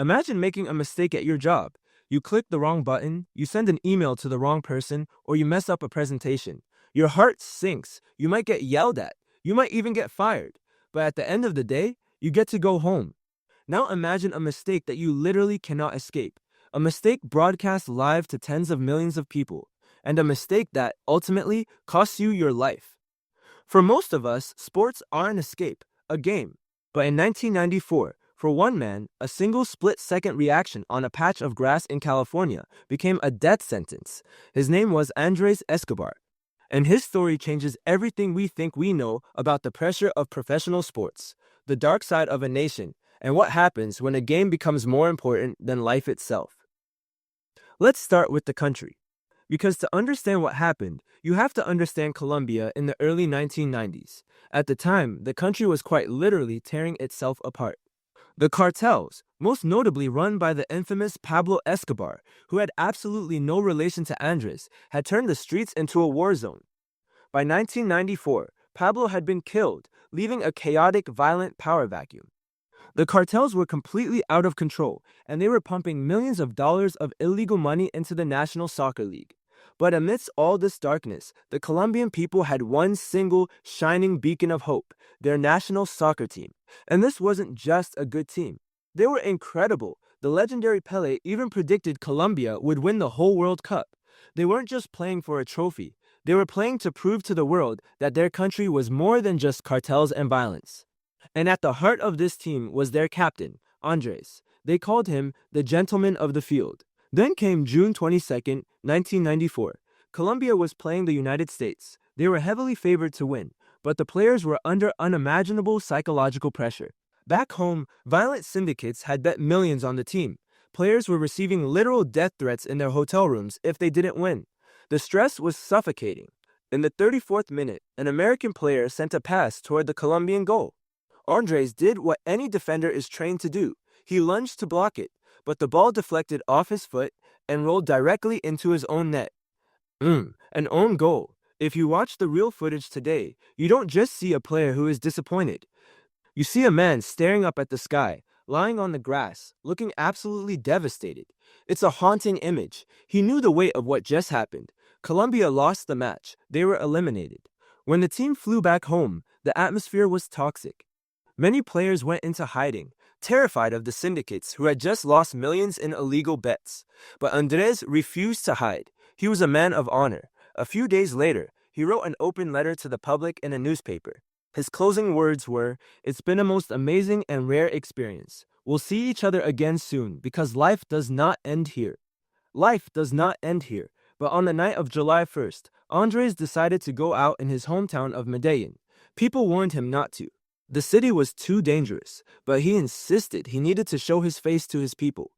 Imagine making a mistake at your job. You click the wrong button, you send an email to the wrong person, or you mess up a presentation. Your heart sinks. You might get yelled at. You might even get fired. But at the end of the day, you get to go home. Now imagine a mistake that you literally cannot escape. A mistake broadcast live to tens of millions of people. And a mistake that, ultimately, costs you your life. For most of us, sports are an escape, a game. But in 1994, for one man, a single split-second reaction on a patch of grass in California became a death sentence. His name was Andrés Escobar. And his story changes everything we think we know about the pressure of professional sports, the dark side of a nation, and what happens when a game becomes more important than life itself. Let's start with the country. Because to understand what happened, you have to understand Colombia in the early 1990s. At the time, the country was quite literally tearing itself apart. The cartels, most notably run by the infamous Pablo Escobar, who had absolutely no relation to Andres, had turned the streets into a war zone. By 1994, Pablo had been killed, leaving a chaotic, violent power vacuum. The cartels were completely out of control, and they were pumping millions of dollars of illegal money into the National Soccer League. But amidst all this darkness, the Colombian people had one single, shining beacon of hope, their national soccer team. And this wasn't just a good team. They were incredible. The legendary Pelé even predicted Colombia would win the whole World Cup. They weren't just playing for a trophy. They were playing to prove to the world that their country was more than just cartels and violence. And at the heart of this team was their captain, Andres. They called him the gentleman of the field. Then came June 22, 1994. Colombia was playing the United States. They were heavily favored to win, but the players were under unimaginable psychological pressure. Back home, violent syndicates had bet millions on the team. Players were receiving literal death threats in their hotel rooms if they didn't win. The stress was suffocating. In the 34th minute, an American player sent a pass toward the Colombian goal. Andres did what any defender is trained to do. He lunged to block it, but the ball deflected off his foot and rolled directly into his own net. An own goal. If you watch the real footage today, you don't just see a player who is disappointed. You see a man staring up at the sky, lying on the grass, looking absolutely devastated. It's a haunting image. He knew the weight of what just happened. Colombia lost the match. They were eliminated. When the team flew back home, the atmosphere was toxic. Many players went into hiding, terrified of the syndicates who had just lost millions in illegal bets. But Andres refused to hide. He was a man of honor. A few days later, he wrote an open letter to the public in a newspaper. His closing words were, "It's been a most amazing and rare experience. We'll see each other again soon because life does not end here." Life does not end here. But on the night of July 1st, Andres decided to go out in his hometown of Medellin. People warned him not to. The city was too dangerous, but he insisted he needed to show his face to his people.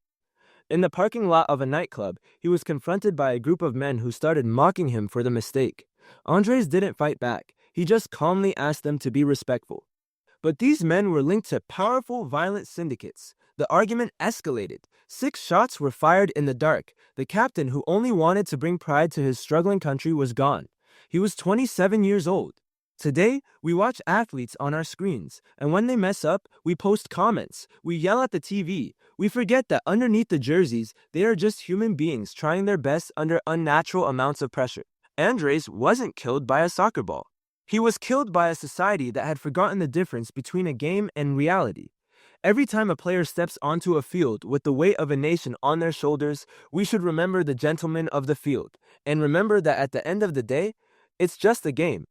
In the parking lot of a nightclub, he was confronted by a group of men who started mocking him for the mistake. Andres didn't fight back. He just calmly asked them to be respectful. But these men were linked to powerful, violent syndicates. The argument escalated. 6 shots were fired in the dark. The captain, who only wanted to bring pride to his struggling country, was gone. He was 27 years old. Today, we watch athletes on our screens, and when they mess up, we post comments. We yell at the TV. We forget that underneath the jerseys, they are just human beings trying their best under unnatural amounts of pressure. Andres wasn't killed by a soccer ball. He was killed by a society that had forgotten the difference between a game and reality. Every time a player steps onto a field with the weight of a nation on their shoulders, we should remember the gentleman of the field, and remember that at the end of the day, it's just a game.